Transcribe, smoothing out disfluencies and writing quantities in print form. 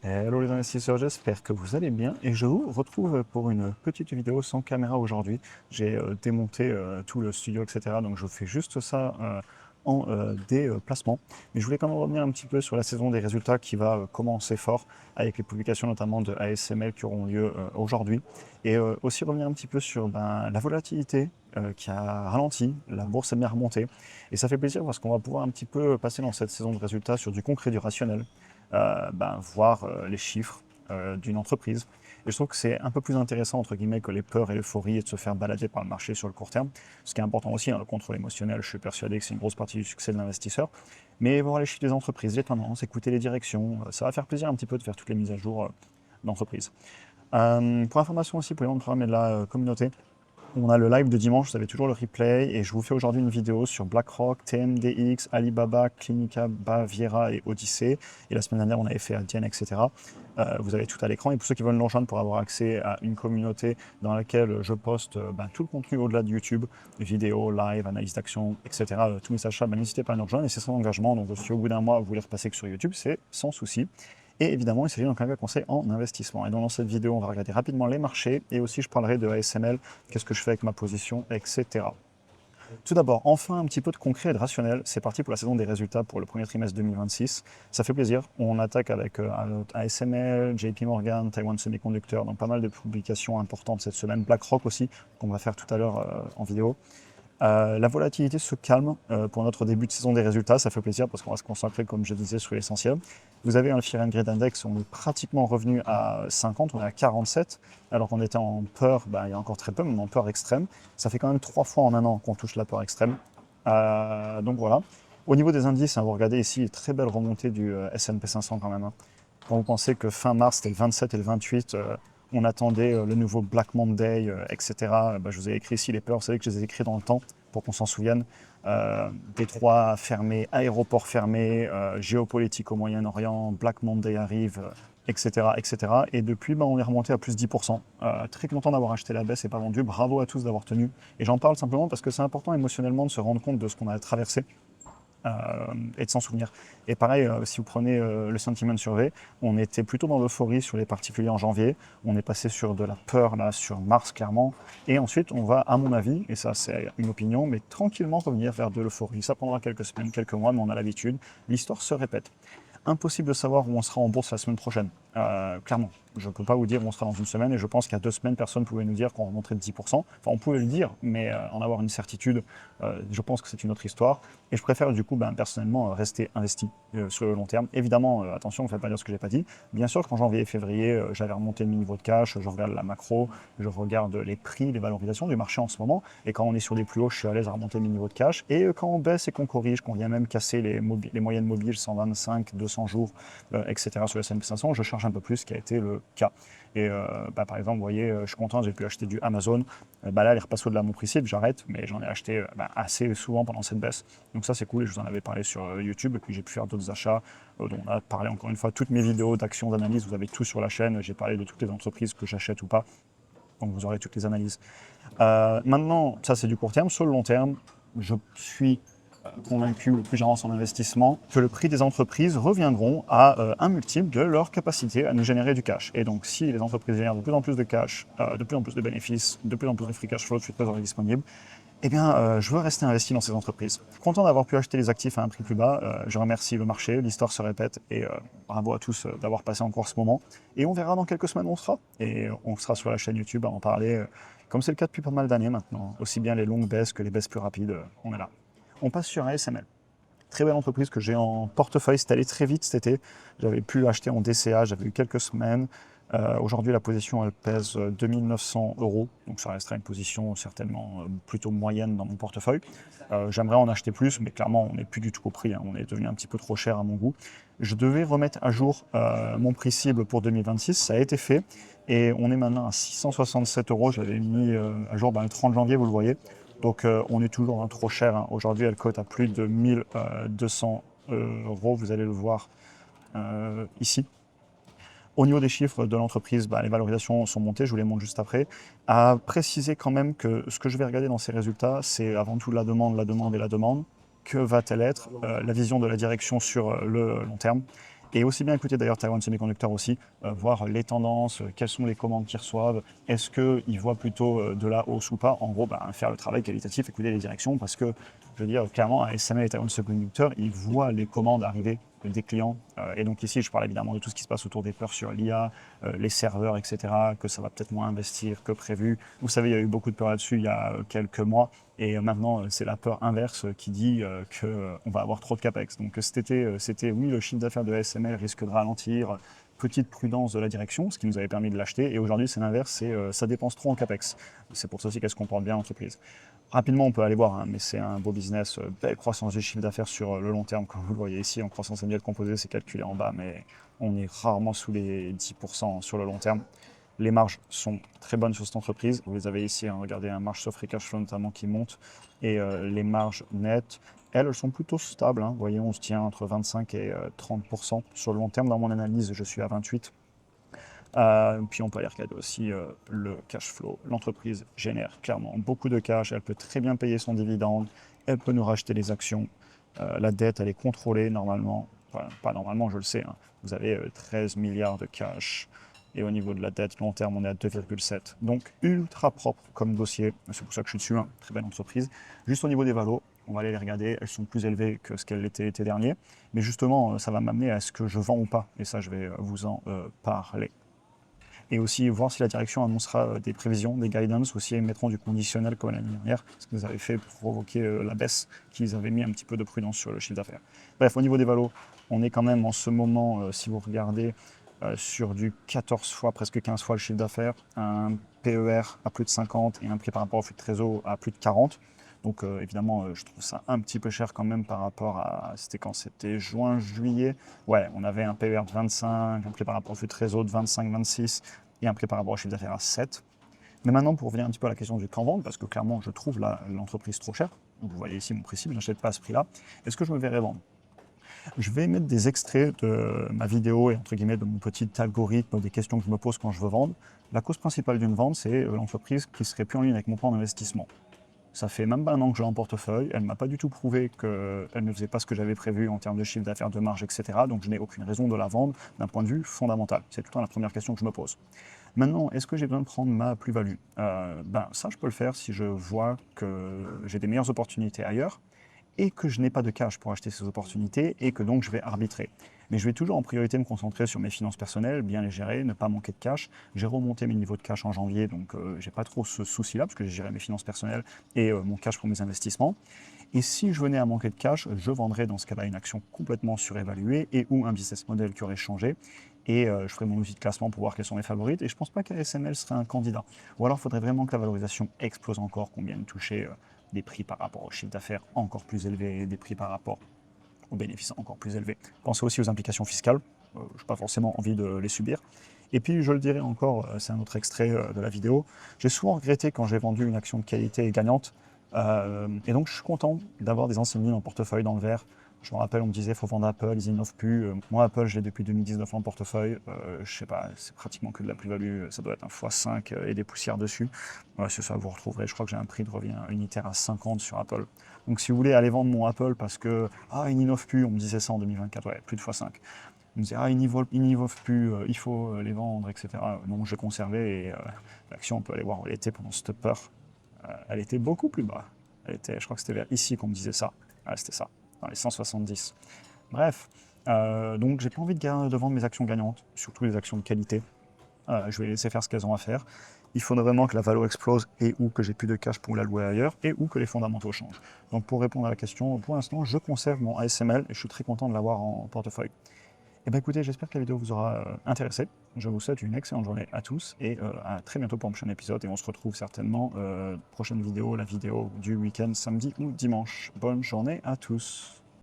Hello les investisseurs, j'espère que vous allez bien et je vous retrouve pour une petite vidéo sans caméra aujourd'hui. J'ai démonté tout le studio, etc. Donc je fais juste ça en déplacement. Mais je voulais quand même revenir un petit peu sur la saison des résultats qui va commencer fort avec les publications notamment de ASML qui auront lieu aujourd'hui. Et aussi revenir un petit peu sur la volatilité qui a ralenti, la bourse est bien remontée. Et ça fait plaisir parce qu'on va pouvoir un petit peu passer dans cette saison de résultats sur du concret, du rationnel voir les chiffres d'une entreprise. Et je trouve que c'est un peu plus intéressant, entre guillemets, que les peurs et l'euphorie et de se faire balader par le marché sur le court terme. Ce qui est important aussi, hein, le contrôle émotionnel, je suis persuadé que c'est une grosse partie du succès de l'investisseur. Mais voir les chiffres des entreprises, les tendances, écouter les directions, ça va faire plaisir un petit peu de faire toutes les mises à jour d'entreprise. Pour information aussi, pour les membres du programme et de la communauté, on a le live de dimanche, vous avez toujours le replay, et je vous fais aujourd'hui une vidéo sur BlackRock, TMDX, Alibaba, Clinica, Baviera et Odyssey. Et la semaine dernière, on avait fait Adyen, etc. Vous avez tout à l'écran. Et pour ceux qui veulent nous rejoindre pour avoir accès à une communauté dans laquelle je poste tout le contenu au-delà de YouTube, vidéos, live, analyse d'action, etc., tous mes achats, n'hésitez pas à nous rejoindre. Et c'est sans engagement. Donc si au bout d'un mois, vous voulez repasser que sur YouTube, c'est sans souci. Et évidemment, il s'agit donc d'un conseil en investissement. Et donc, dans cette vidéo, on va regarder rapidement les marchés et aussi je parlerai de ASML, qu'est-ce que je fais avec ma position, etc. Tout d'abord, enfin un petit peu de concret et de rationnel. C'est parti pour la saison des résultats pour le premier trimestre 2026. Ça fait plaisir. On attaque avec ASML, JP Morgan, Taiwan Semiconductor, donc pas mal de publications importantes cette semaine. BlackRock aussi, qu'on va faire tout à l'heure en vidéo. La volatilité se calme pour notre début de saison des résultats, ça fait plaisir parce qu'on va se concentrer, comme je disais, sur l'essentiel. Vous avez un Fear and Greed Index, on est pratiquement revenu à 50, on est à 47, alors qu'on était en peur, il y a encore très peu, mais en peur extrême. Ça fait quand même 3 fois en un an qu'on touche la peur extrême. Donc voilà. Au niveau des indices, vous regardez ici, très belle remontée du S&P 500 quand même. Quand vous pensez que fin mars, c'était le 27 et le 28, on attendait le nouveau Black Monday, etc. Je vous ai écrit ici les peurs, vous savez que je les ai écrits dans le temps pour qu'on s'en souvienne. Détroit fermé, aéroport fermé, géopolitique au Moyen-Orient, Black Monday arrive, etc., etc. Et depuis, on est remonté à plus 10%. Très content d'avoir acheté la baisse et pas vendu. Bravo à tous d'avoir tenu. Et j'en parle simplement parce que c'est important émotionnellement de se rendre compte de ce qu'on a traversé et de s'en souvenir. Et pareil, si vous prenez le sentiment survey, on était plutôt dans l'euphorie sur les particuliers en janvier, on est passé sur de la peur là sur mars clairement, et ensuite on va, à mon avis, et ça c'est une opinion, mais tranquillement revenir vers de l'euphorie. Ça prendra quelques semaines, quelques mois, mais on a l'habitude, l'histoire se répète. Impossible de savoir où on sera en bourse la semaine prochaine. Clairement, je ne peux pas vous dire où on sera dans une semaine, et je pense qu'il y a 2 semaines, personne ne pouvait nous dire qu'on remonterait de 10%. Enfin, on pouvait le dire, mais en avoir une certitude, je pense que c'est une autre histoire. Et je préfère du coup, personnellement, rester investi sur le long terme. Évidemment, attention, ne faites pas dire ce que je n'ai pas dit. Bien sûr, qu'en janvier et février, j'avais remonté mes niveaux de cash, je regarde la macro, je regarde les prix, les valorisations du marché en ce moment. Et quand on est sur des plus hauts, je suis à l'aise à remonter mes niveaux de cash. Et quand on baisse et qu'on corrige, qu'on vient même casser les moyennes mobiles 125, 200 jours, etc. sur le S&P 500, je charge un peu plus, ce qui a été le cas. Et par exemple, vous voyez, je suis content, j'ai pu acheter du Amazon. Là, elle repasse au-delà de mon principe, j'arrête, mais j'en ai acheté assez souvent pendant cette baisse. Donc ça, c'est cool, et je vous en avais parlé sur YouTube, et puis j'ai pu faire d'autres achats, dont on a parlé encore une fois, toutes mes vidéos d'actions, d'analyse, vous avez tout sur la chaîne, j'ai parlé de toutes les entreprises que j'achète ou pas, donc vous aurez toutes les analyses. Maintenant, ça c'est du court terme. Sur le long terme, je suis convaincu, plus j'avance en investissement, que le prix des entreprises reviendront à un multiple de leur capacité à nous générer du cash. Et donc, si les entreprises génèrent de plus en plus de cash, de plus en plus de bénéfices, de plus en plus de free cash flow, de trésorerie disponible, je veux rester investi dans ces entreprises. Content d'avoir pu acheter les actifs à un prix plus bas. Je remercie le marché, l'histoire se répète, et bravo à tous d'avoir passé encore ce moment. Et on verra dans quelques semaines où on sera. Et on sera sur la chaîne YouTube à en parler, comme c'est le cas depuis pas mal d'années maintenant. Aussi bien les longues baisses que les baisses plus rapides, on est là. On passe sur ASML. Très belle entreprise que j'ai en portefeuille. C'est allé très vite cet été. J'avais pu acheter en DCA, j'avais eu quelques semaines. Aujourd'hui, la position, elle pèse 2900 €. Donc, ça restera une position certainement plutôt moyenne dans mon portefeuille. J'aimerais en acheter plus, mais clairement, on n'est plus du tout au prix. On est devenu un petit peu trop cher à mon goût. Je devais remettre à jour mon prix cible pour 2026. Ça a été fait. Et on est maintenant à 667 €. Je l'avais mis à jour le 30 janvier, vous le voyez. Donc on est toujours trop cher. Aujourd'hui, elle cote à plus de 1200 €. Vous allez le voir ici. Au niveau des chiffres de l'entreprise, les valorisations sont montées, je vous les montre juste après. À préciser quand même que ce que je vais regarder dans ces résultats, c'est avant tout la demande et la demande. Que va-t-elle être la vision de la direction sur le long terme. Et aussi bien écouter d'ailleurs Taiwan Semiconductor aussi, voir les tendances, quelles sont les commandes qu'ils reçoivent, est-ce qu'ils voient plutôt de la hausse ou pas. En gros, faire le travail qualitatif, écouter les directions, parce que, je veux dire, clairement, ASML et Taiwan Semiconductor, ils voient les commandes arriver des clients. Et donc ici, je parle évidemment de tout ce qui se passe autour des peurs sur l'IA, les serveurs, etc., que ça va peut-être moins investir que prévu. Vous savez, il y a eu beaucoup de peur là-dessus il y a quelques mois. Et maintenant, c'est la peur inverse qui dit qu'on va avoir trop de capex. Donc cet été, c'était oui, le chiffre d'affaires de ASML risque de ralentir, petite prudence de la direction, ce qui nous avait permis de l'acheter. Et aujourd'hui, c'est l'inverse, c'est ça dépense trop en capex. C'est pour ça aussi qu'elle se comporte bien l'entreprise. Rapidement, on peut aller voir, hein, mais c'est un beau business, belle croissance du chiffre d'affaires sur le long terme, comme vous le voyez ici, en croissance annuelle composée, c'est calculé en bas, mais on est rarement sous les 10% sur le long terme. Les marges sont très bonnes sur cette entreprise. Vous les avez ici, hein, regardez un marge sur free cash flow notamment qui monte. Et les marges nettes, elles sont plutôt stables. Hein. Vous voyez, on se tient entre 25 et 30% sur le long terme. Dans mon analyse, je suis à 28. Puis on peut aller regarder aussi le cash flow. L'entreprise génère clairement beaucoup de cash. Elle peut très bien payer son dividende. Elle peut nous racheter les actions. La dette, elle est contrôlée normalement. Enfin, pas normalement, je le sais. Hein. Vous avez 13 milliards de cash. Et au niveau de la dette long terme, on est à 2,7. Donc ultra propre comme dossier. C'est pour ça que je suis dessus. Hein. Très belle entreprise. Juste au niveau des valos, on va aller les regarder. Elles sont plus élevées que ce qu'elles l'étaient l'été dernier. Mais justement, ça va m'amener à ce que je vends ou pas. Et ça, je vais vous en parler. Et aussi voir si la direction annoncera des prévisions, des guidance, aussi ils mettront du conditionnel comme l'année dernière, ce que vous avez fait pour provoquer la baisse, qu'ils avaient mis un petit peu de prudence sur le chiffre d'affaires. Bref, au niveau des valos, on est quand même en ce moment, si vous regardez, sur du 14 fois, presque 15 fois le chiffre d'affaires, un PER à plus de 50 et un prix par rapport au flux de trésor à plus de 40. Donc évidemment, je trouve ça un petit peu cher quand même par rapport à... C'était quand? C'était juin, juillet. Ouais, on avait un PER de 25, un prix par rapport au flux de trésor de 25, 26 et un prix par rapport au chiffre d'affaires à 7. Mais maintenant, pour revenir un petit peu à la question du quand vendre, parce que clairement, je trouve l'entreprise trop chère. Donc, vous voyez ici mon prix cible, je n'achète pas à ce prix-là. Est-ce que je me verrai vendre? Je vais mettre des extraits de ma vidéo et entre guillemets de mon petit algorithme, des questions que je me pose quand je veux vendre. La cause principale d'une vente, c'est l'entreprise qui serait plus en ligne avec mon plan d'investissement. Ça fait même pas un an que je l'ai en portefeuille. Elle ne m'a pas du tout prouvé qu'elle ne faisait pas ce que j'avais prévu en termes de chiffre d'affaires, de marge, etc. Donc je n'ai aucune raison de la vendre d'un point de vue fondamental. C'est tout le temps la première question que je me pose. Maintenant, est-ce que j'ai besoin de prendre ma plus-value? Ça, je peux le faire si je vois que j'ai des meilleures opportunités ailleurs et que je n'ai pas de cash pour acheter ces opportunités et que donc je vais arbitrer. Mais je vais toujours en priorité me concentrer sur mes finances personnelles, bien les gérer, ne pas manquer de cash. J'ai remonté mes niveaux de cash en janvier, donc j'ai pas trop ce souci-là, parce que j'ai géré mes finances personnelles et mon cash pour mes investissements. Et si je venais à manquer de cash, je vendrais dans ce cas-là une action complètement surévaluée et ou un business model qui aurait changé. Et je ferai mon outil de classement pour voir quelles sont mes favorites. Et je ne pense pas qu'ASML serait un candidat. Ou alors, il faudrait vraiment que la valorisation explose encore, qu'on vienne toucher des prix par rapport au chiffre d'affaires encore plus élevés, des prix par rapport aux bénéfices encore plus élevés. Pensez aussi aux implications fiscales. Je n'ai pas forcément envie de les subir. Et puis, je le dirai encore, c'est un autre extrait de la vidéo, j'ai souvent regretté quand j'ai vendu une action de qualité et gagnante. Et donc, je suis content d'avoir des anciennes lignes en portefeuille dans le vert. Je me rappelle, on me disait, il faut vendre Apple, ils n'innovent plus. Moi, Apple, je l'ai depuis 2019 en portefeuille. Je sais pas, c'est pratiquement que de la plus-value. Ça doit être un x5 et des poussières dessus. Ouais, c'est ça, vous retrouverez. Je crois que j'ai un prix de revient unitaire à 50 sur Apple. Donc, si vous voulez aller vendre mon Apple parce que, ils n'innove plus, on me disait ça en 2024, ouais, plus de x5. On me disait, ils n'innove plus, il faut les vendre, etc. Donc, je conservais et l'action, on peut aller voir où elle était pendant cette peur. Elle était beaucoup plus bas. Je crois que c'était vers ici qu'on me disait ça. C'était ça, dans les 170. Bref, donc j'ai pas envie de vendre mes actions gagnantes, surtout les actions de qualité. Je vais les laisser faire ce qu'elles ont à faire. Il faudrait vraiment que la valo explose et ou que j'ai plus de cash pour la louer ailleurs et ou que les fondamentaux changent. Donc pour répondre à la question, pour l'instant, je conserve mon ASML et je suis très content de l'avoir en portefeuille. Eh bien écoutez, j'espère que la vidéo vous aura intéressé. Je vous souhaite une excellente journée à tous et à très bientôt pour un prochain épisode. Et on se retrouve certainement prochaine vidéo, la vidéo du week-end samedi ou dimanche. Bonne journée à tous.